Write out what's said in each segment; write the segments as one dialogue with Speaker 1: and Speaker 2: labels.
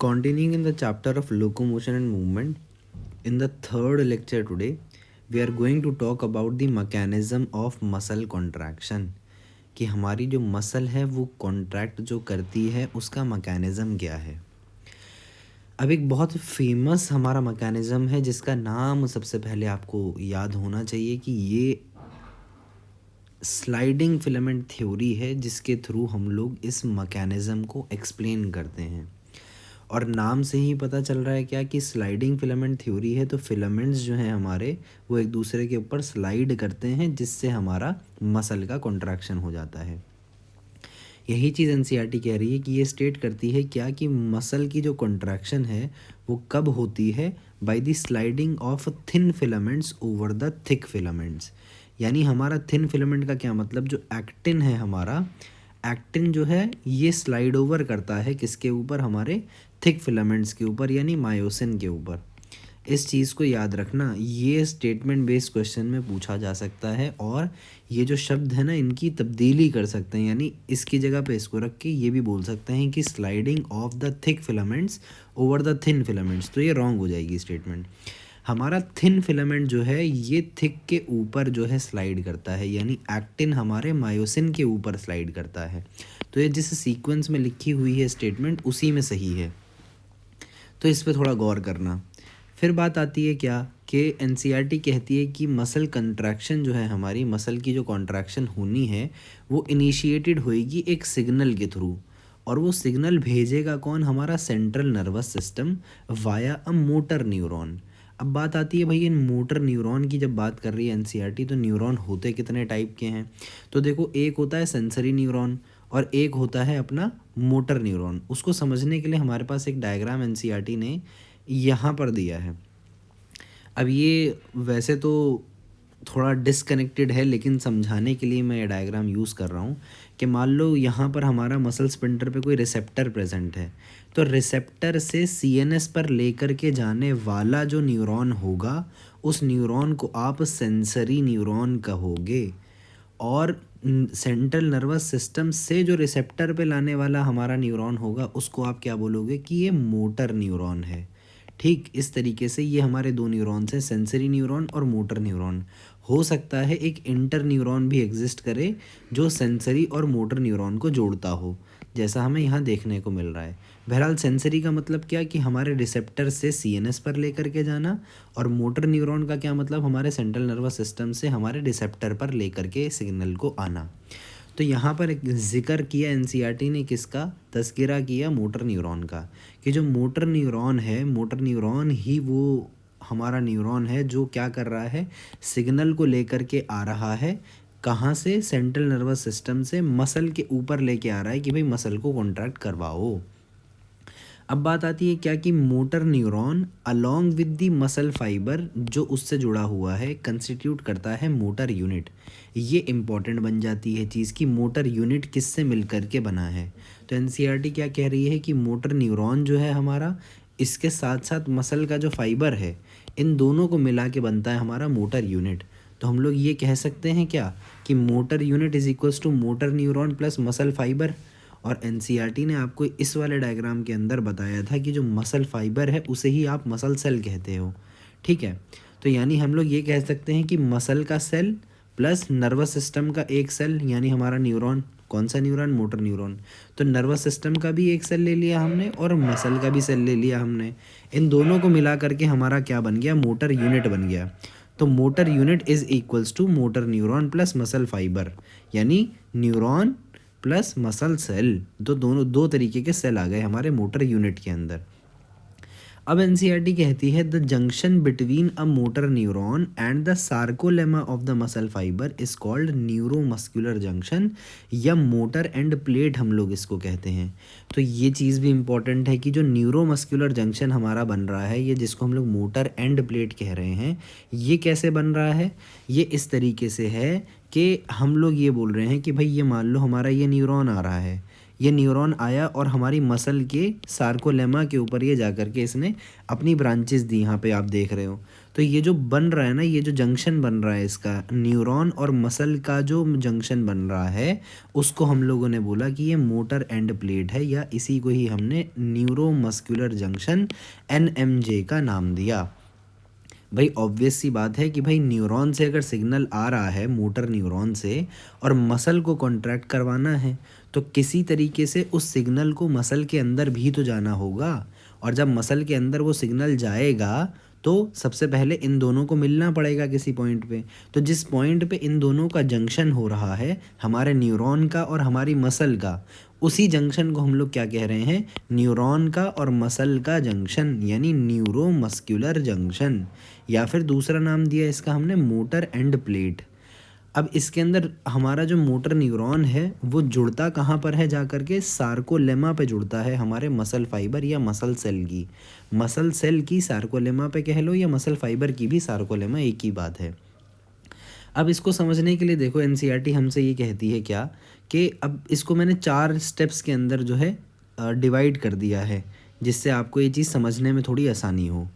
Speaker 1: Continuing in the chapter of locomotion and movement, in the third lecture today, we are going to talk about the mechanism of muscle contraction. कि हमारी जो muscle है वो contract जो करती है उसका मैकेनिज़्म क्या है। अब एक बहुत फेमस हमारा मैकेनिज़्म है जिसका नाम सबसे पहले आपको याद होना चाहिए कि ये स्लाइडिंग फिलामेंट थ्योरी है, जिसके थ्रू हम लोग इस मैकेनिज़्म को एक्सप्लेन करते हैं। और नाम से ही पता चल रहा है क्या कि स्लाइडिंग फिलामेंट थ्योरी है, तो फिलामेंट्स जो हैं हमारे वो एक दूसरे के ऊपर स्लाइड करते हैं, जिससे हमारा मसल का कॉन्ट्रैक्शन हो जाता है। यही चीज़ एनसीईआरटी कह रही है कि ये स्टेट करती है क्या कि मसल की जो कॉन्ट्रैक्शन है वो कब होती है, by the sliding of thin filaments over the thick filaments. यानी हमारा थिन फिलामेंट का क्या मतलब, जो एक्टिन है हमारा, एक्टिन जो है ये स्लाइड ओवर करता है किसके ऊपर, हमारे थिक फिलामेंट्स के ऊपर, यानी मायोसिन के ऊपर। इस चीज़ को याद रखना, ये स्टेटमेंट बेस्ड क्वेश्चन में पूछा जा सकता है, और ये जो शब्द है ना इनकी तब्दीली कर सकते हैं, यानी इसकी जगह पे इसको रख के ये भी बोल सकते हैं कि sliding of the thick filaments over the thin filaments, तो ये रॉन्ग हो जाएगी स्टेटमेंट। हमारा थिन फिलामेंट जो है ये थिक के ऊपर जो है स्लाइड करता है, यानी एक्टिन हमारे मायोसिन के ऊपर स्लाइड करता है। तो ये जिस सीक्वेंस में लिखी हुई है स्टेटमेंट उसी में सही है, तो इस पर थोड़ा गौर करना। फिर बात आती है क्या कि एनसीईआरटी कहती है कि मसल कंट्रैक्शन जो है, हमारी मसल की जो कॉन्ट्रैक्शन होनी है वो इनिशिएटेड होएगी एक सिग्नल के थ्रू, और वो सिग्नल भेजेगा कौन, हमारा central nervous system via a motor neuron. अब बात आती है भाई इन मोटर न्यूरॉन की, जब बात कर रही है एनसीईआरटी तो न्यूरॉन होते कितने टाइप के हैं, तो देखो एक होता है सेंसरी न्यूरॉन और एक होता है अपना मोटर न्यूरॉन। उसको समझने के लिए हमारे पास एक डायग्राम एनसीईआरटी ने यहाँ पर दिया है। अब ये वैसे तो थोड़ा डिसकनेक्टेड है, लेकिन समझाने के लिए मैं ये डायग्राम यूज़ कर रहा हूँ कि मान लो यहाँ पर हमारा मसल स्पिंडर पे कोई रिसेप्टर प्रेजेंट है, तो रिसेप्टर से सीएनएस पर लेकर के जाने वाला जो न्यूरॉन होगा उस न्यूरॉन को आप सेंसरी न्यूरॉन कहोगे, और सेंट्रल नर्वस सिस्टम से जो रिसेप्टर पे लाने वाला हमारा न्यूरॉन होगा उसको आप क्या बोलोगे कि ये मोटर न्यूरॉन है। ठीक इस तरीके से ये हमारे दो न्यूरॉन्स हैं, सेंसरी न्यूरॉन और मोटर न्यूरॉन। हो सकता है एक इंटर न्यूरॉन भी एग्जिस्ट करे जो सेंसरी और मोटर न्यूरॉन को जोड़ता हो, जैसा हमें यहाँ देखने को मिल रहा है। बहरहाल सेंसरी का मतलब क्या कि हमारे रिसेप्टर से सीएनएस पर लेकर के जाना, और मोटर न्यूरॉन का क्या मतलब, हमारे सेंट्रल नर्वस सिस्टम से हमारे रिसेप्टर पर लेकर के सिग्नल को आना। तो यहाँ पर एक जिक्र किया एनसीईआरटी ने किसका, तस्करा किया मोटर न्यूरॉन का, कि जो मोटर न्यूरॉन है, मोटर न्यूरॉन ही वो हमारा न्यूरॉन है जो क्या कर रहा है, सिग्नल को लेकर के आ रहा है, कहाँ से, सेंट्रल नर्वस सिस्टम से मसल के ऊपर लेके आ रहा है कि भाई मसल को कॉन्ट्रैक्ट करवाओ। अब बात आती है क्या कि motor neuron along with the muscle fibre जो उससे जुड़ा हुआ है कंस्टिट्यूट करता है मोटर यूनिट। ये इम्पॉर्टेंट बन जाती है चीज़ कि मोटर यूनिट किससे मिल कर के बना है। तो एनसीईआरटी क्या कह रही है कि मोटर न्यूरॉन जो है हमारा, इसके साथ साथ मसल का जो फाइबर है, इन दोनों को मिला के बनता है हमारा मोटर यूनिट। तो हम लोग ये कह सकते हैं क्या कि motor unit is equals to motor neuron plus muscle fibre. और एनसीईआरटी ने आपको इस वाले डायग्राम के अंदर बताया था कि जो मसल फाइबर है उसे ही आप मसल सेल कहते हो। ठीक है, तो यानी हम लोग ये कह सकते हैं कि मसल का सेल प्लस नर्वस सिस्टम का एक सेल, यानी हमारा न्यूरॉन, कौन सा न्यूरॉन, मोटर न्यूरॉन। तो नर्वस सिस्टम का भी एक सेल ले लिया हमने और मसल का भी सेल ले लिया हमने, इन दोनों को मिला करके हमारा क्या बन गया, मोटर यूनिट बन गया। तो motor unit is equals to motor neuron plus muscle fibre, यानी न्यूरॉन प्लस मसल सेल, तो दोनों दो तरीके के सेल आ गए हमारे मोटर यूनिट के अंदर। अब एनसीईआरटी कहती है the junction between a motor neuron and the sarcolemma of the muscle fibre is called neuromuscular junction, या मोटर एंड प्लेट हम लोग इसको कहते हैं। तो ये चीज़ भी इम्पॉर्टेंट है कि जो न्यूरोमस्कुलर जंक्शन हमारा बन रहा है, ये जिसको हम लोग मोटर एंड प्लेट कह रहे हैं, ये कैसे बन रहा है, ये इस तरीके से है कि हम लोग ये बोल रहे हैं कि भाई ये मान लो हमारा ये न्यूरॉन आ रहा है, ये न्यूरॉन आया और हमारी मसल के सार्कोलेमा के ऊपर ये जा कर के इसने अपनी ब्रांचेस दी, यहाँ पे आप देख रहे हो। तो ये जो बन रहा है ना, ये जो जंक्शन बन रहा है इसका, न्यूरॉन और मसल का जो जंक्शन बन रहा है, उसको हम लोगों ने बोला कि ये मोटर एंड प्लेट है, या इसी को ही हमने न्यूरोमस्कुलर जंक्शन NMJ का नाम दिया। भाई ऑब्वियस सी बात है कि भाई न्यूरॉन से अगर सिग्नल आ रहा है, मोटर न्यूरॉन से, और मसल को कॉन्ट्रैक्ट करवाना है, तो किसी तरीके से उस सिग्नल को मसल के अंदर भी तो जाना होगा। और जब मसल के अंदर वो सिग्नल जाएगा तो सबसे पहले इन दोनों को मिलना पड़ेगा किसी पॉइंट पे। तो जिस पॉइंट पे इन दोनों का जंक्शन हो रहा है, हमारे न्यूरॉन का और हमारी मसल का, उसी जंक्शन को हम लोग क्या कह रहे हैं, न्यूरॉन का और मसल का जंक्शन, यानी न्यूरोमस्कुलर जंक्शन, या फिर दूसरा नाम दिया इसका हमने मोटर एंड प्लेट। अब इसके अंदर हमारा जो मोटर न्यूरॉन है वो जुड़ता कहाँ पर है, जा कर के सार्कोलेमा पे जुड़ता है, हमारे मसल फाइबर या मसल सेल की, मसल सेल की सार्कोलेमा पे कह लो, या मसल फाइबर की भी सार्कोलेमा, एक ही बात है। अब इसको समझने के लिए देखो NCERT हमसे ये कहती है क्या, कि अब इसको मैंने 4 स्टेप्स के अंदर जो है डिवाइड कर दिया है, जिससे आपको ये चीज़ समझने में थोड़ी आसानी हो।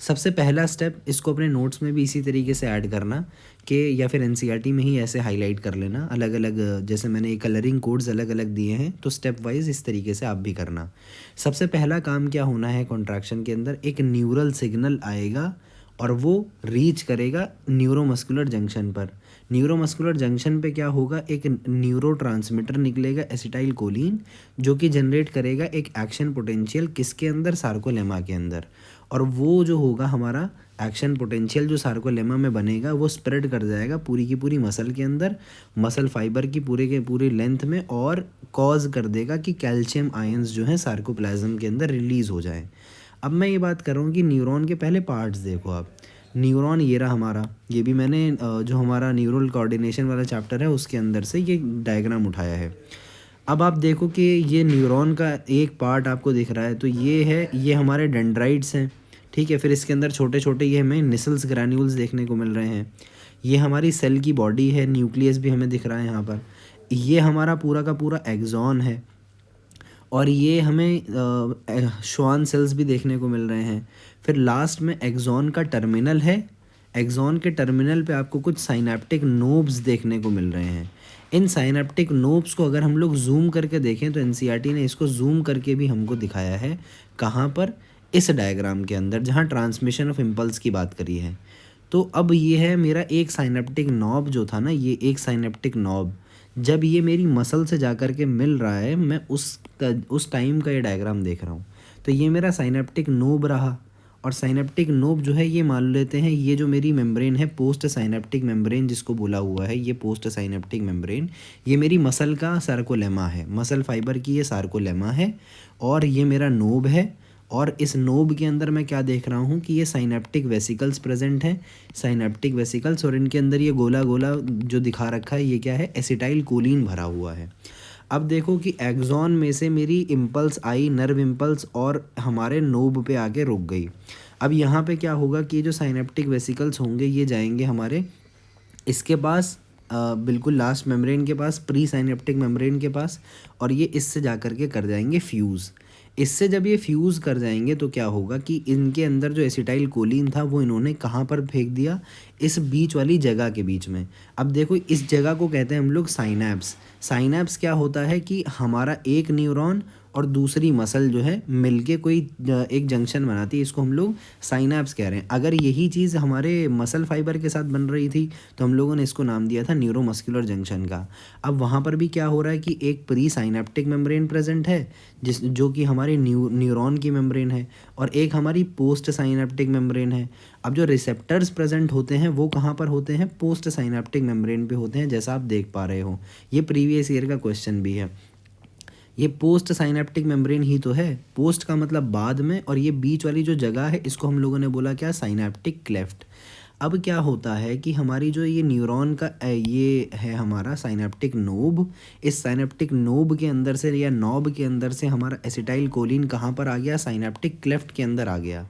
Speaker 1: सबसे पहला स्टेप, इसको अपने नोट्स में भी इसी तरीके से ऐड करना कि, या फिर NCERT में ही ऐसे हाईलाइट कर लेना अलग अलग, जैसे मैंने कलरिंग कोड्स अलग अलग दिए हैं, तो स्टेप वाइज इस तरीके से आप भी करना। सबसे पहला काम क्या होना है, कॉन्ट्रैक्शन के अंदर एक न्यूरल सिग्नल आएगा और वो रीच करेगा न्यूरोमस्कुलर जंक्शन पर। न्यूरोमस्कुलर जंक्शन पे क्या होगा, एक न्यूरोट्रांसमीटर निकलेगा एसिटाइल कोलिन, जो कि जनरेट करेगा एक एक्शन पोटेंशियल, किसके अंदर, सार्कोलेमा के अंदर। और वो जो होगा हमारा एक्शन पोटेंशियल जो सार्कोलेमा में बनेगा, वो स्प्रेड कर जाएगा पूरी की पूरी मसल के अंदर, मसल फाइबर की पूरे के पूरी लेंथ में, और कॉज कर देगा कि कैल्शियम आयंस जो हैं सार्कोप्लाज्म के अंदर रिलीज़ हो जाएं। अब मैं ये बात कर रहा हूँ कि न्यूरॉन के पहले पार्ट्स देखो आप। न्यूरॉन ये रहा हमारा, ये भी मैंने जो हमारा न्यूरल कोऑर्डिनेशन वाला चैप्टर है उसके अंदर से ये डायग्राम उठाया है। अब आप देखो कि ये न्यूरॉन का एक पार्ट आपको दिख रहा है, तो ये है, ये हमारे डेंड्राइट्स हैं, ठीक है। फिर इसके अंदर छोटे छोटे ये हमें निसल्स ग्रैन्यूल्स देखने को मिल रहे हैं। ये हमारी सेल की बॉडी है, न्यूक्लियस भी हमें दिख रहा है यहाँ पर। ये हमारा पूरा का पूरा एक्सॉन है, और ये हमें श्वान सेल्स भी देखने को मिल रहे हैं। फिर लास्ट में एक्सॉन का टर्मिनल है, एक्सॉन के टर्मिनल पे आपको कुछ साइनेप्टिक नोब्स देखने को मिल रहे हैं। इन साइनेप्टिक नोब्स को अगर हम लोग जूम करके देखें, तो NCERT ने इसको जूम करके भी हमको दिखाया है, कहाँ पर, इस डायग्राम के अंदर, जहाँ ट्रांसमिशन ऑफ इम्पल्स की बात करी है। तो अब ये है मेरा एक साइनेप्टिक नॉब जो था ना, ये एक साइनेप्टिक नॉब, जब ये मेरी मसल से जा कर के मिल रहा है, मैं उस टाइम का ये डायग्राम देख रहा हूँ। तो ये मेरा साइनेप्टिक नोब रहा, और साइनेप्टिक नोब जो है ये मान लेते हैं, ये जो मेरी मेम्ब्रेन है, पोस्ट साइनेप्टिक मेम्ब्रेन जिसको बोला हुआ है, ये पोस्ट साइनेप्टिक मेम्ब्रेन, ये मेरी मसल का सार्कोलेमा है, मसल फाइबर की ये सार्कोलेमा है, और ये मेरा नोब है। और इस नोब के अंदर मैं क्या देख रहा हूँ कि ये साइनेप्टिक वेसिकल्स प्रेजेंट हैं, साइनेप्टिक वेसिकल्स, और इनके अंदर ये गोला गोला जो दिखा रखा है, ये क्या है, एसिटाइल कोलिन भरा हुआ है। अब देखो कि एक्सॉन में से मेरी इम्पल्स आई, नर्व इम्पल्स, और हमारे नोब पे आके रुक गई। अब यहाँ पे क्या होगा कि ये जो साइनेप्टिक वेसिकल्स होंगे, ये जाएंगे हमारे इसके पास, बिल्कुल लास्ट मेम्ब्रेन के पास, प्री साइनेप्टिक मेम्ब्रेन के पास, और ये इससे जा कर के कर जाएंगे फ्यूज़। इससे जब ये फ्यूज़ कर जाएंगे तो क्या होगा कि इनके अंदर जो एसिटाइल कोलिन था वो इन्होंने कहाँ पर फेंक दिया, इस बीच वाली जगह के बीच में। अब देखो इस जगह को कहते हैं हम लोग साइनैप्स। साइनैप्स क्या होता है कि हमारा एक न्यूरॉन और दूसरी मसल जो है मिलके कोई एक जंक्शन बनाती है, इसको हम लोग साइनैप्स कह रहे हैं। अगर यही चीज़ हमारे मसल फाइबर के साथ बन रही थी तो हम लोगों ने इसको नाम दिया था न्यूरोमस्कुलर जंक्शन का। अब वहाँ पर भी क्या हो रहा है कि एक प्री साइनेप्टिक मेम्ब्रेन प्रेजेंट है, जो कि हमारी न्यूरॉन की मेम्ब्रेन है, और एक हमारी पोस्ट साइनेप्टिक मेम्ब्रेन है। अब जो रिसेप्टर्स प्रेजेंट होते हैं वो कहाँ पर होते हैं, पोस्ट साइनेप्टिक मेम्ब्रेन पे होते हैं, जैसा आप देख पा रहे हो। ये प्रीवियस ईयर का क्वेश्चन भी है। ये पोस्ट साइनेप्टिक मेम्ब्रेन ही तो है, पोस्ट का मतलब बाद में, और ये बीच वाली जो जगह है इसको हम लोगों ने बोला क्या, साइनेप्टिक क्लेफ्ट। अब क्या होता है कि हमारी जो ये न्यूरॉन का ये है हमारा साइनेप्टिक नोब, इस साइनेप्टिक नोब के अंदर से या नॉब के अंदर से हमारा एसिटाइल कोलिन कहाँ पर आ गया, साइनेप्टिक क्लेफ्ट के अंदर आ गया,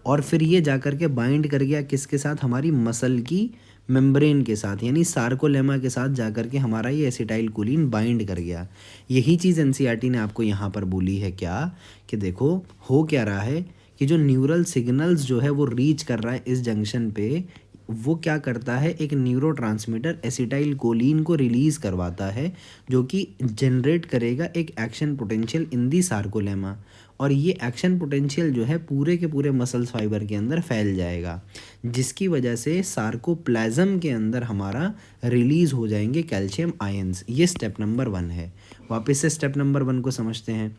Speaker 1: और फिर ये जा कर के बाइंड कर गया किसके साथ, हमारी मसल की मेम्ब्रेन के साथ, यानी सार्कोलेमा के साथ जा कर के हमारा ये एसिटाइल कोलिन बाइंड कर गया। यही चीज़ NCERT ने आपको यहाँ पर बोली है क्या, कि देखो हो क्या रहा है कि जो न्यूरल सिग्नल्स जो है वो रीच कर रहा है इस जंक्शन पे, वो क्या करता है, एक न्यूरोट्रांसमीटर एसिटाइल कोलिन को रिलीज़ करवाता है, जो कि जनरेट करेगा एक action potential in the sarcolemma. और ये एक्शन पोटेंशियल जो है पूरे के पूरे मसल्स फाइबर के अंदर फैल जाएगा, जिसकी वजह से सार्कोप्लाज्म के अंदर हमारा रिलीज़ हो जाएंगे कैल्शियम आयंस। ये स्टेप नंबर 1 है। वापस से स्टेप नंबर 1 को समझते हैं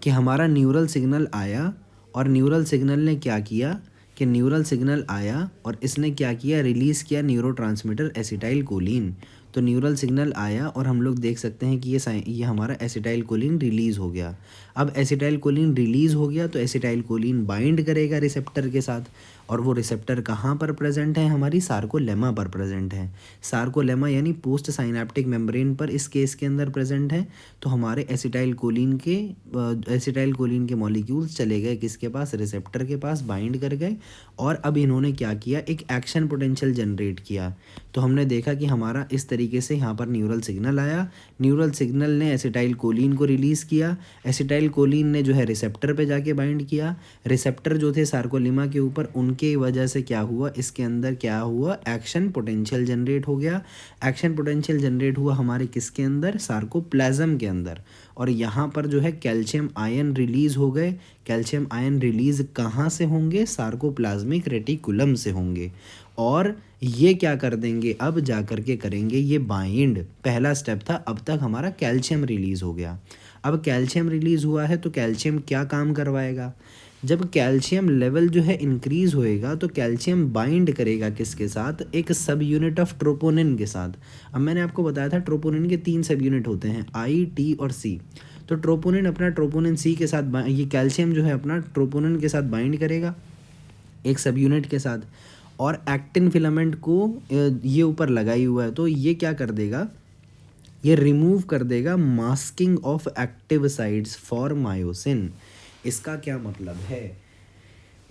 Speaker 1: कि हमारा न्यूरल सिग्नल आया, और न्यूरल सिग्नल ने क्या किया कि न्यूरल सिग्नल आया और इसने क्या किया, रिलीज़ किया न्यूरोट्रांसमीटर एसिटाइल कोलिन। तो न्यूरल सिग्नल आया और हम लोग देख सकते हैं कि ये हमारा एसिटाइल कोलिन रिलीज़ हो गया। अब एसिटाइल कोलिन रिलीज़ हो गया तो एसिटाइल कोलिन बाइंड करेगा रिसेप्टर के साथ, और वो रिसेप्टर कहाँ पर प्रेजेंट है, हमारी सार्कोलेमा पर प्रेजेंट है। सार्कोलेमा यानी पोस्ट साइनेप्टिक मेम्ब्रेन पर इस केस के अंदर प्रेजेंट है। तो हमारे एसिटाइल कोलिन के मॉलिक्यूल्स चले गए किसके पास, रिसेप्टर के पास, बाइंड कर गए, और अब इन्होंने क्या किया, एक एक्शन पोटेंशियल जनरेट किया। तो हमने देखा कि हमारा इस तरीके से यहाँ पर न्यूरल सिग्नल आया, न्यूरल सिग्नल ने एसिटाइल कोलिन को रिलीज़ किया, एसिटाइल कोलिन ने जो है रिसेप्टर पे जाके बाइंड किया, रिसेप्टर जो थे सार्कोलेमा के ऊपर, उनके वजह से क्या हुआ, इसके अंदर क्या हुआ, एक्शन पोटेंशियल जनरेट हो गया। एक्शन पोटेंशियल जनरेट हुआ हमारे किसके अंदर, सार्कोप्लाज्म के अंदर, और यहाँ पर जो है कैल्शियम आयन रिलीज़ हो गए। कैल्शियम आयन रिलीज़ कहाँ से होंगे, सार्कोप्लाज्मिक रेटिकुलम से होंगे, और ये क्या कर देंगे, अब जा कर के करेंगे ये बाइंड। पहला स्टेप था, अब तक हमारा कैल्शियम रिलीज़ हो गया। अब कैल्शियम रिलीज़ हुआ है तो कैल्शियम क्या काम करवाएगा, जब कैल्शियम लेवल जो है इंक्रीज़ होएगा तो कैल्शियम बाइंड करेगा किसके साथ, एक सब यूनिट ऑफ ट्रोपोनिन के साथ। अब मैंने आपको बताया था ट्रोपोनिन के 3 सब यूनिट होते हैं, आई, टी और सी। तो ट्रोपोनिन अपना ट्रोपोनिन सी के साथ, ये कैल्शियम जो है अपना ट्रोपोनिन के साथ बाइंड करेगा एक सब यूनिट के साथ, और एक्टिन फिलामेंट को ये ऊपर लगाई हुआ है, तो ये क्या कर देगा, ये रिमूव कर देगा masking of active sites for myosin. इसका क्या मतलब है,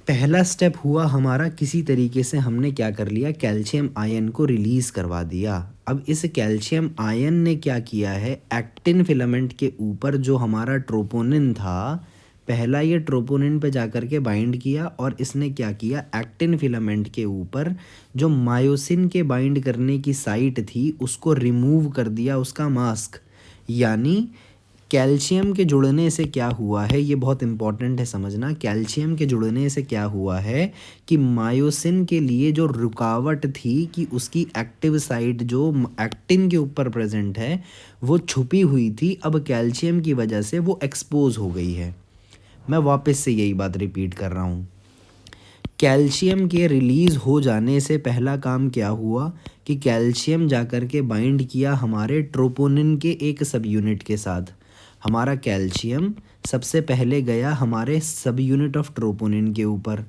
Speaker 1: पहला स्टेप हुआ हमारा, किसी तरीके से हमने क्या कर लिया, कैल्शियम आयन को रिलीज़ करवा दिया। अब इस कैल्शियम आयन ने क्या किया है, एक्टिन फिलामेंट के ऊपर जो हमारा ट्रोपोनिन था, पहला ये ट्रोपोनिन पे जाकर के बाइंड किया, और इसने क्या किया, एक्टिन फिलामेंट के ऊपर जो मायोसिन के बाइंड करने की साइट थी उसको रिमूव कर दिया, उसका मास्क। यानी कैल्शियम के जुड़ने से क्या हुआ है, ये बहुत इंपॉर्टेंट है समझना, कैल्शियम के जुड़ने से क्या हुआ है कि मायोसिन के लिए जो रुकावट थी कि उसकी एक्टिव साइट जो एक्टिन के ऊपर प्रेजेंट है वो छुपी हुई थी, अब कैल्शियम की वजह से वो एक्सपोज हो गई है। मैं वापस से यही बात रिपीट कर रहा हूँ, कैल्शियम के रिलीज़ हो जाने से पहला काम क्या हुआ कि कैल्शियम जाकर के बाइंड किया हमारे ट्रोपोनिन के एक सब यूनिट के साथ। हमारा कैल्शियम सबसे पहले गया हमारे सब यूनिट ऑफ ट्रोपोनिन के ऊपर।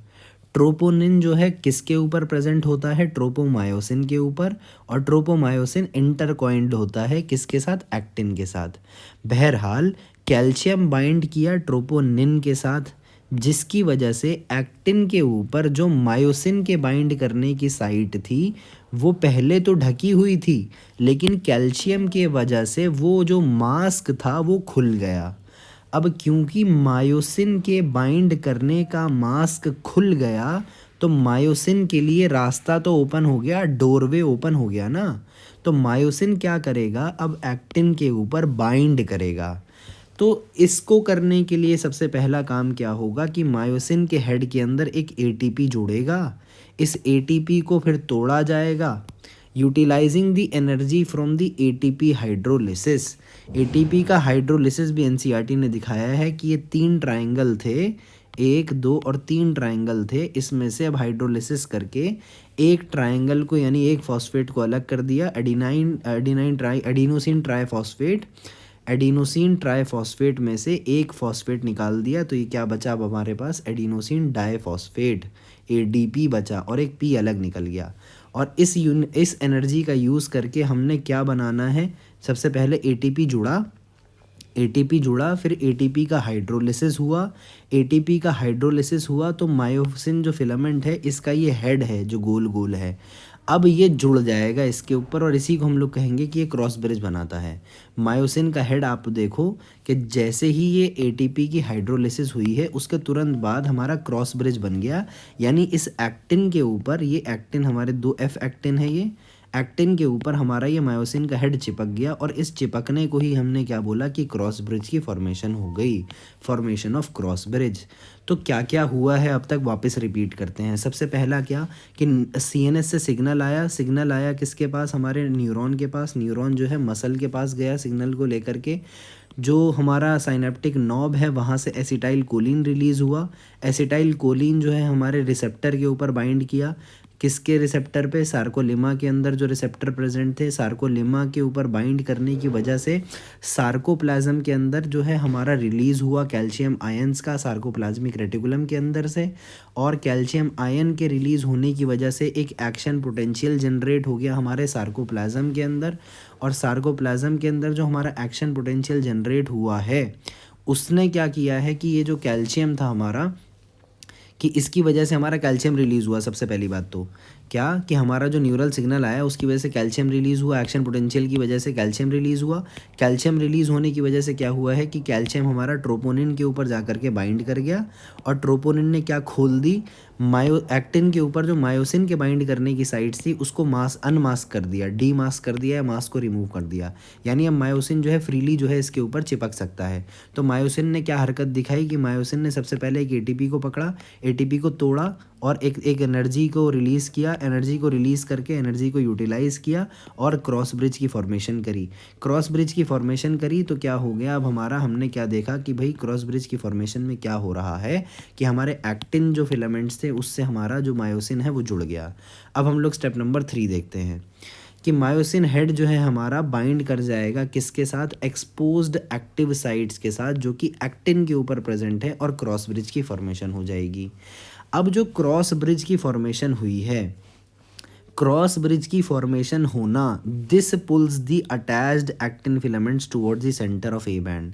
Speaker 1: ट्रोपोनिन जो है किसके ऊपर प्रेजेंट होता है, ट्रोपोमायोसिन के ऊपर, और ट्रोपोमायोसिन इंटरकॉइंड होता है किसके साथ, एक्टिन के साथ। बहरहाल कैल्शियम बाइंड किया ट्रोपोनिन के साथ, जिसकी वजह से एक्टिन के ऊपर जो मायोसिन के बाइंड करने की साइट थी वो पहले तो ढकी हुई थी, लेकिन कैल्शियम के वजह से वो जो मास्क था वो खुल गया। अब क्योंकि मायोसिन के बाइंड करने का मास्क खुल गया तो मायोसिन के लिए रास्ता तो ओपन हो गया, डोरवे ओपन हो गया ना। तो मायोसिन क्या करेगा, अब एक्टिन के ऊपर बाइंड करेगा। तो इसको करने के लिए सबसे पहला काम क्या होगा कि मायोसिन के हेड के अंदर एक एटीपी जुड़ेगा, इस एटीपी को फिर तोड़ा जाएगा utilising the energy from the ATP hydrolysis. ATP का हाइड्रोलिसिस भी एनसीईआरटी ने दिखाया है कि ये 3 ट्रायंगल थे, 1, 2 और 3 ट्रायंगल थे, इसमें से अब हाइड्रोलिसिस करके एक ट्रायंगल को यानी एक फॉस्फेट को अलग कर दिया, एडिनोसिन ट्राइफॉस्फेट में से एक फॉस्फेट निकाल दिया, तो ये क्या बचा अब हमारे पास, एडिनोसिन डाइफॉस्फेट, एडीपी बचा, और एक पी अलग निकल गया। और इस एनर्जी का यूज़ करके हमने क्या बनाना है, सबसे पहले एटीपी जुड़ा, फिर एटीपी का हाइड्रोलिसिस हुआ, तो मायोसिन जो फिलामेंट है इसका ये हेड है जो गोल गोल है। अब ये जुड़ जाएगा इसके ऊपर और इसी को हम लोग कहेंगे कि ये क्रॉस ब्रिज बनाता है। मायोसिन का हेड आप देखो कि जैसे ही ये एटीपी की हाइड्रोलिसिस हुई है उसके तुरंत बाद हमारा क्रॉस ब्रिज बन गया, यानी इस एक्टिन के ऊपर, ये एक्टिन हमारे 2F एक्टिन है, ये एक्टिन के ऊपर हमारा ये मायोसिन का हेड चिपक गया और इस चिपकने को ही हमने क्या बोला कि क्रॉस ब्रिज की फॉर्मेशन हो गई, फॉर्मेशन ऑफ क्रॉस ब्रिज। तो क्या क्या हुआ है अब तक वापस रिपीट करते हैं। सबसे पहला क्या कि सीएनएस से सिग्नल आया किसके पास, हमारे न्यूरॉन के पास। न्यूरॉन जो है मसल के पास गया सिग्नल को लेकर के, जो हमारा साइनेप्टिक नॉब है वहाँ से एसिटाइल कोलिन रिलीज़ हुआ। एसिटाइल कोलिन जो है हमारे रिसेप्टर के ऊपर बाइंड किया, किसके रिसेप्टर पे, सार्कोलिमा के अंदर जो रिसेप्टर प्रेजेंट थे, सार्कोलिमा के ऊपर बाइंड करने की वजह से सार्कोप्लाज्म के अंदर जो है हमारा रिलीज़ हुआ कैल्शियम आयंस का सार्कोप्लाज्मिक रेटिकुलम के अंदर से, और कैल्शियम आयन के रिलीज़ होने की वजह से एक एक्शन पोटेंशियल जनरेट हो गया हमारे सार्कोप्लाज्म के अंदर। और सार्कोप्लाज्म के अंदर जो हमारा एक्शन पोटेंशियल जनरेट हुआ है उसने क्या किया है कि ये जो कैल्शियम था हमारा, कि इसकी वजह से हमारा कैल्शियम रिलीज़ हुआ। सबसे पहली बात तो क्या कि हमारा जो न्यूरल सिग्नल आया उसकी वजह से कैल्शियम रिलीज़ हुआ, एक्शन पोटेंशियल की वजह से कैल्शियम रिलीज़ हुआ। कैल्शियम रिलीज़ होने की वजह से क्या हुआ है कि कैल्शियम हमारा ट्रोपोनिन के ऊपर जा कर के बाइंड कर गया, और ट्रोपोनिन ने क्या खोल दी, एक्टिन के ऊपर जो मायोसिन के बाइंड करने की साइड्स थी उसको अनमास्क कर दिया, डी मास्क कर दिया, या मास्क को रिमूव कर दिया। यानी अब मायोसिन जो है फ्रीली जो है इसके ऊपर चिपक सकता है। तो मायोसिन ने क्या हरकत दिखाई कि मायोसिन ने सबसे पहले एक एटीपी को पकड़ा, एटीपी को तोड़ा और एक एनर्जी को रिलीज़ किया, एनर्जी को रिलीज़ करके एनर्जी को यूटिलाइज़ किया और क्रॉस ब्रिज की फॉर्मेशन करी। क्रॉस ब्रिज की फॉर्मेशन करी तो क्या हो गया, अब हमारा हमने क्या देखा कि भाई क्रॉस ब्रिज की फॉर्मेशन में क्या हो रहा है कि हमारे एक्टिन जो फिलामेंट्स थे उससे हमारा जो मायोसिन है वो जुड़ गया। अब हम लोग स्टेप नंबर 3 देखते हैं कि मायोसिन हेड जो है हमारा बाइंड कर जाएगा किसके साथ, एक्सपोज्ड एक्टिव साइट्स के साथ जो कि एक्टिन के ऊपर प्रेजेंट है, और क्रॉस ब्रिज की फॉर्मेशन हो जाएगी। अब जो क्रॉस ब्रिज की फॉर्मेशन हुई है, क्रॉस ब्रिज की फॉर्मेशन होना, this pulls the attached actin filaments towards the centre of A band.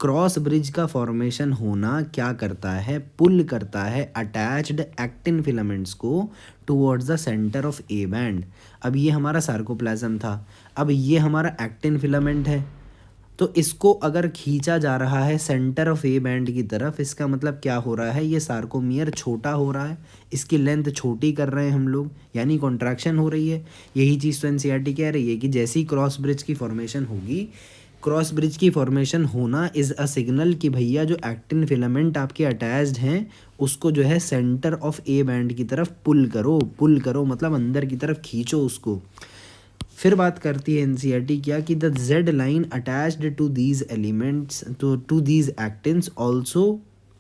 Speaker 1: Cross bridge का फॉर्मेशन होना क्या करता है, पुल करता है अटैच्ड एक्टिन फिलामेंट्स को towards the centre of A band. अब ये हमारा सार्कोप्लाज्म था, अब ये हमारा एक्टिन फिलामेंट है, तो इसको अगर खींचा जा रहा है सेंटर ऑफ ए बैंड की तरफ, इसका मतलब क्या हो रहा है, ये सार्कोमियर छोटा हो रहा है, इसकी लेंथ छोटी कर रहे हैं हम लोग, यानी कॉन्ट्रैक्शन हो रही है। यही चीज़ तो एनसीईआरटी कह रही है कि जैसी क्रॉस ब्रिज की फॉर्मेशन होगी, क्रॉस ब्रिज की फॉर्मेशन होना इज़ अ सिग्नल कि भैया जो एक्टिन फिलामेंट आपके अटैच्ड हैं उसको जो है सेंटर ऑफ ए बैंड की तरफ पुल करो मतलब अंदर की तरफ खींचो उसको। फिर बात करती है एनसीईआरटी क्या कि the Z line attached to these elements to these actins also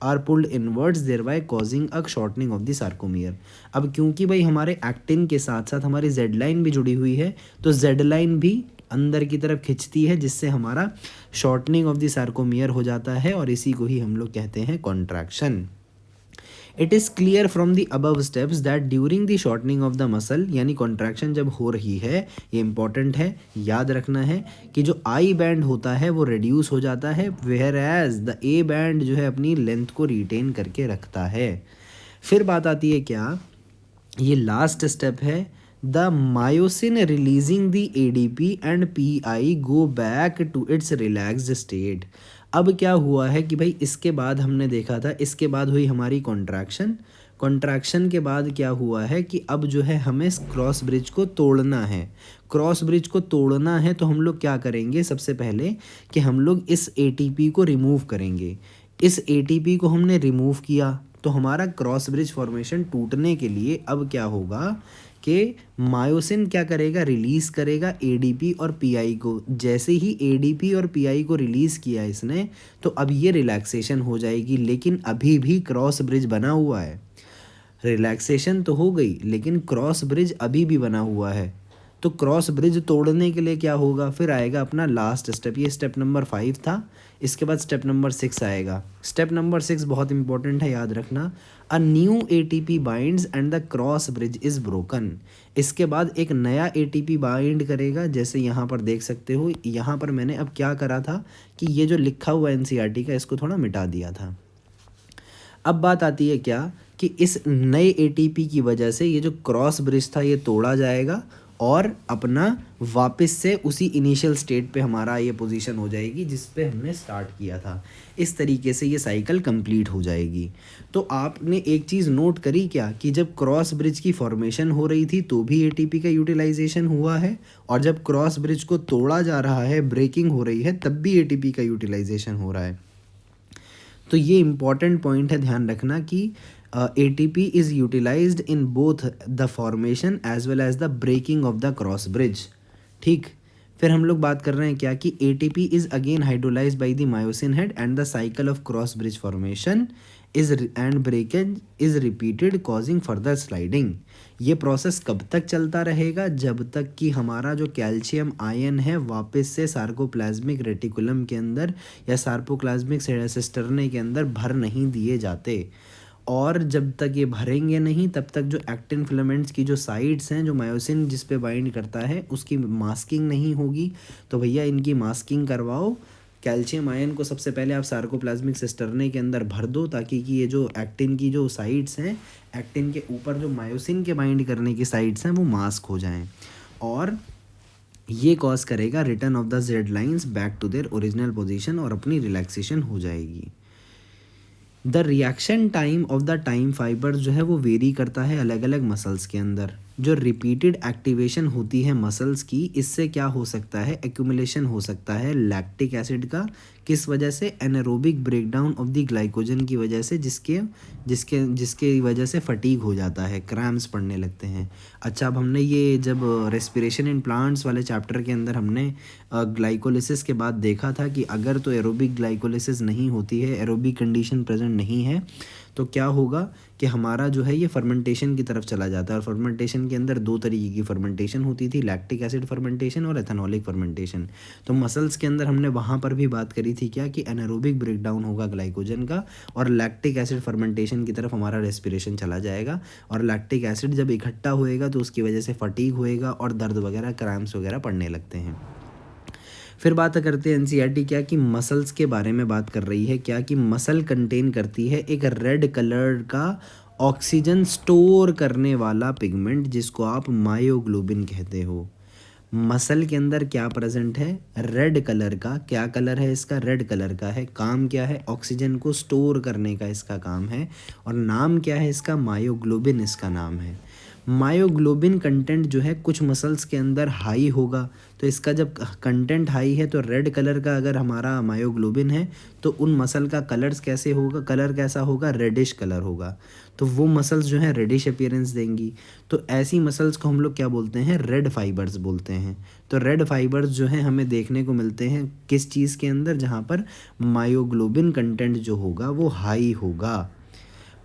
Speaker 1: are pulled inwards thereby causing a shortening of the sarcomere. अब क्योंकि भाई हमारे एक्टिन के साथ साथ हमारी जेड लाइन भी जुड़ी हुई है, तो जेड लाइन भी अंदर की तरफ खिंचती है जिससे हमारा शॉर्टनिंग ऑफ द सार्कोमियर हो जाता है, और इसी को ही हम लोग कहते हैं contraction. It is clear from the above steps that during the shortening of the muscle, यानी कॉन्ट्रैक्शन जब हो रही है, ये इंपॉर्टेंट है, याद रखना है कि जो आई बैंड होता है वो रिड्यूस हो जाता है, whereas the A band जो है अपनी लेंथ को रिटेन करके रखता है। फिर बात आती है क्या, ये लास्ट स्टेप है, the myosin releasing the ADP and Pi go back to its relaxed state. अब क्या हुआ है कि भाई इसके बाद हमने देखा था, इसके बाद हुई हमारी कॉन्ट्रैक्शन के बाद क्या हुआ है कि अब जो है हमें क्रॉस ब्रिज को तोड़ना है। क्रॉस ब्रिज को तोड़ना है तो हम लोग क्या करेंगे, सबसे पहले कि हम लोग इस एटीपी को रिमूव करेंगे। इस एटीपी को हमने रिमूव किया तो हमारा क्रॉस ब्रिज फॉर्मेशन टूटने के लिए अब क्या होगा कि मायोसिन क्या करेगा, रिलीज़ करेगा एडीपी और पीआई को। जैसे ही एडीपी और पीआई को रिलीज़ किया इसने, तो अब ये रिलैक्सेशन हो जाएगी, लेकिन अभी भी क्रॉस ब्रिज बना हुआ है। रिलैक्सेशन तो हो गई लेकिन क्रॉस ब्रिज अभी भी बना हुआ है। तो क्रॉस ब्रिज तोड़ने के लिए क्या होगा, फिर आएगा अपना लास्ट स्टेप, ये स्टेप नंबर 5 था। इसके बाद स्टेप नंबर 6 आएगा। स्टेप नंबर 6 बहुत इंपॉर्टेंट है, याद रखना, a new ATP binds and the cross bridge is broken. इसके बाद एक नया एटीपी बाइंड करेगा, जैसे यहाँ पर देख सकते हो, यहाँ पर मैंने अब क्या करा था कि ये जो लिखा हुआ एनसीईआरटी का इसको थोड़ा मिटा दिया था। अब बात आती है क्या कि इस नए एटीपी की वजह से ये जो क्रॉस ब्रिज था ये तोड़ा जाएगा और अपना वापस से उसी इनिशियल स्टेट पे हमारा ये पोजीशन हो जाएगी जिस पे हमने स्टार्ट किया था। इस तरीके से ये साइकिल कंप्लीट हो जाएगी। तो आपने एक चीज़ नोट करी क्या कि जब क्रॉस ब्रिज की फॉर्मेशन हो रही थी तो भी एटीपी का यूटिलाइजेशन हुआ है, और जब क्रॉस ब्रिज को तोड़ा जा रहा है, ब्रेकिंग हो रही है, तब भी एटीपी का यूटिलाइजेशन हो रहा है। तो ये इम्पॉर्टेंट पॉइंट है, ध्यान रखना कि ATP is utilized in both the formation as well as the breaking of the cross bridge। ठीक, फिर हम लोग बात कर रहे हैं क्या कि ATP is again hydrolyzed by the myosin head and the cycle of cross bridge formation and breakage is repeated causing further sliding। ये प्रोसेस कब तक चलता रहेगा? जब तक कि हमारा जो कैल्शियम आयन है वापस से सार्कोप्लाज्मिक रेटिकुलम के अंदर या सार्कोप्लाज्मिक सिस्टर्ने के अंदर भर नहीं दिए जाते। और जब तक ये भरेंगे नहीं तब तक जो एक्टिन फिलामेंट्स की जो साइड्स हैं, जो मायोसिन जिस पे बाइंड करता है, उसकी मास्किंग नहीं होगी। तो भैया इनकी मास्किंग करवाओ। कैल्शियम आयन को सबसे पहले आप सार्कोप्लाज्मिक सिस्टर्ने के अंदर भर दो ताकि कि ये जो एक्टिन की जो साइड्स हैं, एक्टिन के ऊपर जो मायोसिन के बाइंड करने की साइड्स हैं वो मास्क हो जाएं, और ये कॉज करेगा return of the Z lines back to their original position और अपनी रिलैक्सेशन हो जाएगी। The reaction time of the time fibre जो है वो वेरी करता है अलग अलग मसल्स के अंदर। जो रिपीटेड एक्टिवेशन होती है मसल्स की, इससे क्या हो सकता है, एक्यूमुलेशन हो सकता है लैक्टिक एसिड का। किस वजह से? Anaerobic breakdown of the glycogen की वजह से, जिसके जिसके जिसके वजह से फटीग हो जाता है, क्रैम्प्स पड़ने लगते हैं। अच्छा, अब हमने ये जब रेस्पिरेशन इन प्लांट्स वाले चैप्टर के अंदर हमने ग्लाइकोलिसिस के बाद देखा था कि अगर तो एरोबिक ग्लाइकोलिसिस नहीं होती है, एरोबिक कंडीशन प्रेजेंट नहीं है, तो क्या होगा कि हमारा जो है ये फर्मेंटेशन की तरफ चला जाता है। और फर्मेंटेशन के अंदर दो तरीके की फर्मेंटेशन होती थी, लैक्टिक एसिड फर्मेंटेशन और एथेनॉलिक फर्मेंटेशन। तो मसल्स के अंदर हमने वहाँ पर भी बात करी थी क्या कि एनारोबिक ब्रेकडाउन होगा ग्लाइकोजन का और लैक्टिक एसिड फर्मेंटेशन की तरफ हमारा रेस्पिरेशन चला जाएगा। और लैक्टिक एसिड जब इकट्ठा होएगा तो उसकी वजह से फटीग होएगा और दर्द वगैरह, क्रैम्प्स वगैरह पड़ने लगते हैं। फिर बात करते हैं एनसीईआरटी क्या कि मसल्स के बारे में बात कर रही है क्या कि मसल कंटेन करती है एक रेड कलर का ऑक्सीजन स्टोर करने वाला पिगमेंट जिसको आप मायोग्लोबिन कहते हो। मसल के अंदर क्या प्रेजेंट है? रेड कलर का। क्या कलर है इसका? रेड कलर का है। काम क्या है? ऑक्सीजन को स्टोर करने का इसका काम है। और नाम क्या है इसका? मायोग्लोबिन इसका नाम है। मायोग्लोबिन कंटेंट जो है कुछ मसल्स के अंदर हाई होगा, तो इसका जब कंटेंट हाई है तो रेड कलर का अगर हमारा मायोग्लोबिन है तो उन मसल का कलर्स कैसे होगा, कलर कैसा होगा? रेडिश कलर होगा। तो वो मसल्स जो है रेडिश अपीयरेंस देंगी। तो ऐसी मसल्स को हम लोग क्या बोलते हैं? रेड फाइबर्स बोलते हैं। तो रेड फाइबर्स जो है हमें देखने को मिलते हैं किस चीज़ के अंदर? जहाँ पर मायोग्लोबिन कंटेंट जो होगा वो हाई होगा।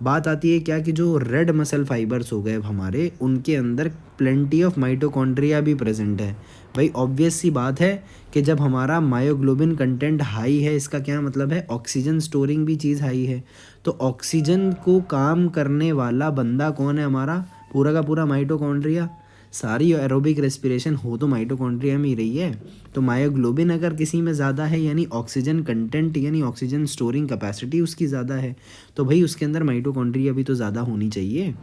Speaker 1: बात आती है क्या कि जो रेड मसल फाइबर्स हो गए हमारे, उनके अंदर प्लेंटी ऑफ माइटोकॉन्ड्रिया भी प्रेजेंट है। भाई ऑब्वियस सी बात है कि जब हमारा मायोग्लोबिन कंटेंट हाई है, इसका क्या मतलब है? ऑक्सीजन स्टोरिंग भी चीज़ हाई है। तो ऑक्सीजन को काम करने वाला बंदा कौन है हमारा? पूरा का पूरा माइटोकॉन्ड्रिया। सारी एरोबिक रेस्पिरेशन हो तो माइटोकॉन्ड्रिया में ही रही है। तो मायोग्लोबिन अगर किसी में ज़्यादा है यानी ऑक्सीजन कंटेंट यानी ऑक्सीजन स्टोरिंग कैपेसिटी उसकी ज़्यादा है, तो भाई उसके अंदर माइटोकॉन्ड्रिया भी तो ज़्यादा होनी चाहिए।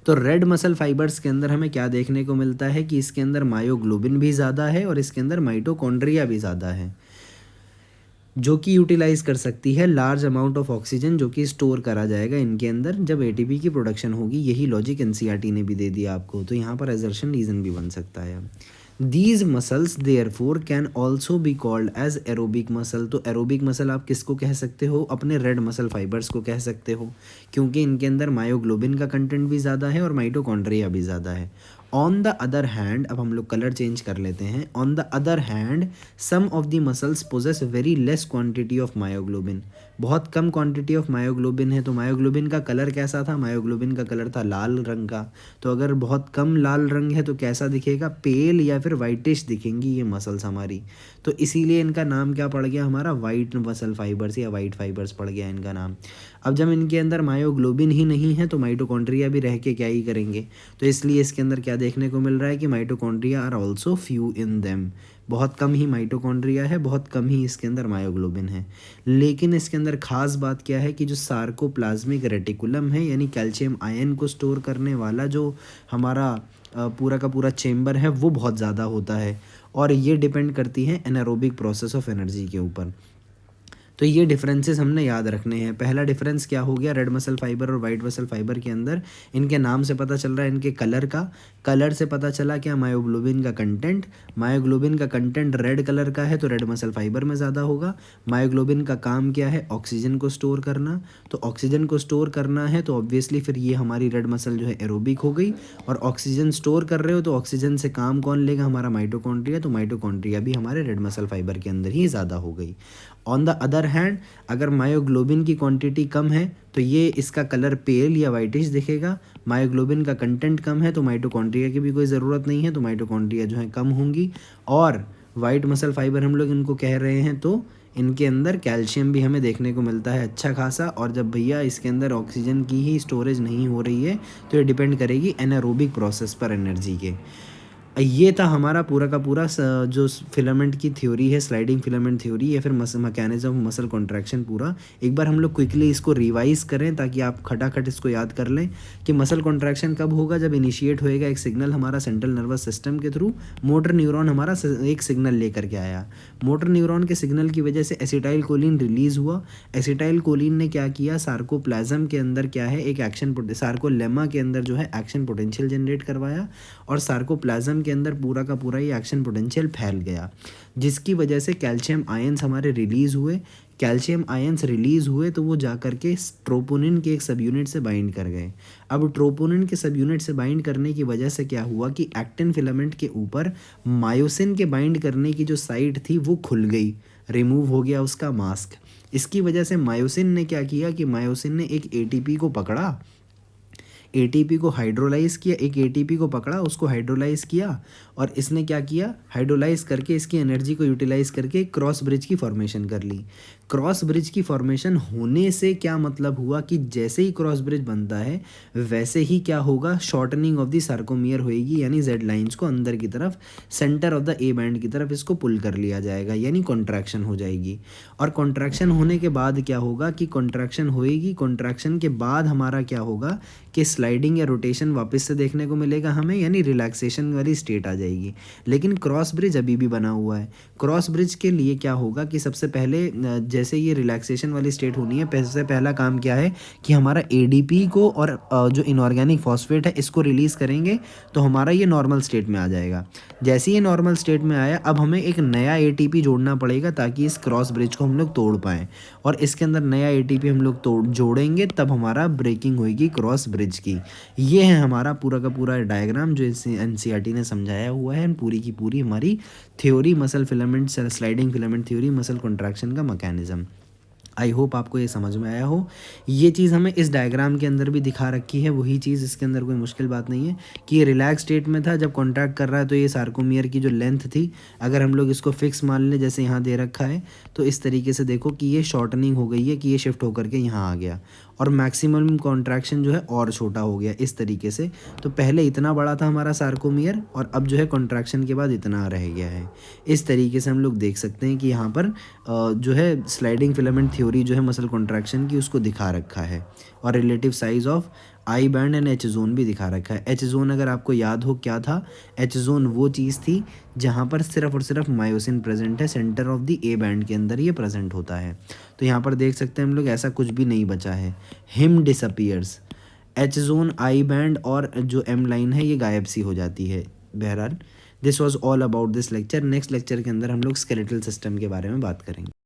Speaker 1: तो रेड मसल फाइबर्स के अंदर हमें क्या देखने को मिलता है कि इसके अंदर मायोग्लोबिन भी ज़्यादा है और इसके अंदर माइटोकॉन्ड्रिया भी ज़्यादा है, जो कि यूटिलाइज कर सकती है लार्ज अमाउंट ऑफ ऑक्सीजन, जो कि स्टोर करा जाएगा इनके अंदर जब एटीपी की प्रोडक्शन होगी। यही लॉजिक एनसीईआरटी ने भी दे दिया आपको। तो यहाँ पर एजर्शन रीज़न भी बन सकता है। These muscles therefore can also be called as aerobic muscle. तो एरोबिक मसल आप किसको कह सकते हो? अपने रेड मसल फाइबर्स को कह सकते हो, क्योंकि इनके अंदर मायोग्लोबिन का कंटेंट भी ज़्यादा है और माइटोकॉन्ड्रिया भी ज़्यादा है। ऑन द अदर हैंड, अब हम लोग कलर चेंज कर लेते हैं। On the other hand some of the muscles possess very less quantity of myoglobin. बहुत कम क्वांटिटी ऑफ मायोग्लोबिन है। तो मायोग्लोबिन का कलर कैसा था? मायोग्लोबिन का कलर था लाल रंग का। तो अगर बहुत कम लाल रंग है तो कैसा दिखेगा? पेल या फिर वाइटिश दिखेंगी ये मसल्स हमारी। तो इसीलिए इनका नाम क्या पड़ गया हमारा? वाइट मसल फाइबर्स या वाइट फाइबर्स पड़ गया इनका नाम। अब जब इनके अंदर मायोग्लोबिन ही नहीं है तो माइटोकॉन्ड्रिया भी रह के क्या ही करेंगे। तो इसलिए इसके अंदर क्या देखने को मिल रहा है कि mitochondria are also few in them, बहुत कम ही माइटोकॉन्ड्रिया है, बहुत कम ही इसके अंदर मायोग्लोबिन है। लेकिन इसके अंदर ख़ास बात क्या है कि जो सार्कोप्लाज्मिक रेटिकुलम है, यानी कैल्शियम आयन को स्टोर करने वाला जो हमारा पूरा का पूरा चेम्बर है, वो बहुत ज़्यादा होता है, और ये डिपेंड करती है एनारोबिक प्रोसेस ऑफ एनर्जी के ऊपर। तो ये डिफरेंसेस हमने याद रखने हैं। पहला डिफरेंस क्या हो गया, रेड मसल फाइबर और वाइट मसल फाइबर के अंदर, इनके नाम से पता चल रहा है, इनके कलर से पता चला क्या, मायोग्लोबिन का कंटेंट रेड कलर का है तो रेड मसल फाइबर में ज़्यादा होगा। मायोग्लोबिन का काम क्या है, ऑक्सीजन को स्टोर करना, तो ऑक्सीजन को स्टोर करना है तो ऑब्वियसली फिर ये हमारी रेड मसल जो है एरोबिक हो गई, और ऑक्सीजन स्टोर कर रहे हो तो ऑक्सीजन से काम कौन लेगा, हमारा माइटोकॉन्ड्रिया, तो माइटोकॉन्ड्रिया भी हमारे रेड मसल फाइबर के अंदर ही ज़्यादा हो गई। ऑन द अदर हैंड, अगर मायोग्लोबिन की क्वांटिटी कम है तो ये इसका कलर पेल या वाइटिश दिखेगा। मायोग्लोबिन का कंटेंट कम है तो माइटोकॉन्ड्रिया की भी कोई ज़रूरत नहीं है, तो माइटोकॉन्ड्रिया जो है कम होंगी। और वाइट मसल फाइबर हम लोग इनको कह रहे हैं तो इनके अंदर कैल्शियम भी हमें देखने को मिलता है अच्छा खासा। और जब भैया इसके अंदर ऑक्सीजन की ही स्टोरेज नहीं हो रही है तो ये डिपेंड करेगी एनारोबिक प्रोसेस पर एनर्जी के। ये था हमारा पूरा का पूरा जो फिलामेंट की थ्योरी है, स्लाइडिंग फिलामेंट थ्योरी या फिर मैकेनिज्म ऑफ मसल कॉन्ट्रैक्शन पूरा। एक बार हम लोग क्विकली इसको रिवाइज करें ताकि आप खटाखट इसको याद कर लें कि मसल कॉन्ट्रैक्शन कब होगा, जब इनिशिएट होएगा एक सिग्नल हमारा सेंट्रल नर्वस सिस्टम के थ्रू। मोटर न्यूरॉन हमारा एक सिग्नल लेकर के आया, मोटर न्यूरॉन के सिग्नल की वजह से एसिटाइल कोलिन रिलीज़ हुआ। एसिटाइल कोलिन ने क्या किया, सार्कोप्लाज्म के अंदर क्या है एक एक्शन, सार्कोलेमा के अंदर जो है एक्शन पोटेंशियल जनरेट करवाया, और सार्कोप्लाज्म के अंदर पूरा का पूरा ये एक्शन पोटेंशियल फैल गया, जिसकी वजह से कैल्शियम आयंस हमारे रिलीज़ हुए। कैल्शियम आयंस रिलीज़ हुए तो वो जा कर के ट्रोपोनिन के एक सब यूनिट से बाइंड कर गए। अब ट्रोपोनिन के सब यूनिट से बाइंड करने की वजह से क्या हुआ कि एक्टिन फिलामेंट के ऊपर मायोसिन के बाइंड करने की जो साइट थी वो खुल गई, रिमूव हो गया उसका मास्क। इसकी वजह से मायोसिन ने क्या किया कि मायोसिन ने एक एटीपी को पकड़ा, एटीपी को हाइड्रोलाइज़ किया, एक एटीपी को पकड़ा, उसको हाइड्रोलाइज़ किया, और इसने क्या किया, हाइड्रोलाइज़ करके इसकी एनर्जी को यूटिलाइज़ करके क्रॉस ब्रिज की फॉर्मेशन कर ली। क्रॉस ब्रिज की फॉर्मेशन होने से क्या मतलब हुआ कि जैसे ही क्रॉस ब्रिज बनता है वैसे ही क्या होगा, शॉर्टनिंग ऑफ द सार्कोमियर होएगी, यानी जेड लाइंस को अंदर की तरफ, centre of the A band की तरफ इसको पुल कर लिया जाएगा, यानी कॉन्ट्रैक्शन हो जाएगी। और कॉन्ट्रैक्शन होने के बाद क्या होगा कि कॉन्ट्रैक्शन होएगी, कॉन्ट्रैक्शन के बाद हमारा क्या होगा कि स्लाइडिंग या रोटेशन वापस से देखने को मिलेगा हमें, यानी रिलैक्सेशन वाली स्टेट आ जाएगी। लेकिन क्रॉस ब्रिज अभी भी बना हुआ है। क्रॉस ब्रिज के लिए क्या होगा कि सबसे पहले जैसे ये रिलैक्सेशन वाली स्टेट होनी है, सबसे पहला काम क्या है कि हमारा एडीपी को और जो इनऑर्गेनिक फॉस्फेट है इसको रिलीज़ करेंगे तो हमारा ये नॉर्मल स्टेट में आ जाएगा। जैसे ही नॉर्मल स्टेट में आया, अब हमें एक नया एटीपी जोड़ना पड़ेगा ताकि इस क्रॉस ब्रिज को हम लोग तोड़ पाएँ, और इसके अंदर नया एटीपी हम लोग जोड़ेंगे तब हमारा ब्रेकिंग होगी क्रॉस ब्रिज की। ये है हमारा पूरा का पूरा डायग्राम जो एनसीईआरटी ने समझाया हुआ है, पूरी की पूरी हमारी theory muscle filament sliding filament theory muscle contraction का मैकेनिज्म। आई होप आपको ये समझ में आया हो। ये चीज़ हमें इस डायग्राम के अंदर भी दिखा रखी है, वही चीज़, इसके अंदर कोई मुश्किल बात नहीं है कि ये रिलैक्स स्टेट में था, जब कॉन्ट्रैक्ट कर रहा है तो ये सार्कोमियर की जो लेंथ थी, अगर हम लोग इसको फिक्स मान लें जैसे यहाँ दे रखा है, तो इस तरीके से देखो कि ये शॉर्टनिंग हो गई है, कि ये शिफ्ट होकर के यहाँ आ गया, और मैक्सिमम कॉन्ट्रैक्शन जो है और छोटा हो गया इस तरीके से। तो पहले इतना बड़ा था हमारा सार्कोमियर, और अब जो है कॉन्ट्रैक्शन के बाद इतना रह गया है। इस तरीके से हम लोग देख सकते हैं कि यहाँ पर जो है स्लाइडिंग फिलामेंट थ्योरी जो है मसल कॉन्ट्रैक्शन की उसको दिखा रखा है, और relative size of I band and H zone भी दिखा रखा है। एच जोन अगर आपको याद हो क्या था, एच जोन वो चीज़ थी जहाँ पर सिर्फ और सिर्फ मायोसिन प्रेजेंट है, centre of the A band के अंदर ये प्रेजेंट होता है। तो यहाँ पर देख सकते हैं हम लोग ऐसा कुछ भी नहीं बचा है, him disappears, H zone, I band और जो एम लाइन है ये गायब सी हो जाती है। बहरहाल this was all about this lecture. Next lecture के अंदर हम लोग स्केलेटल सिस्टम के बारे में बात करेंगे।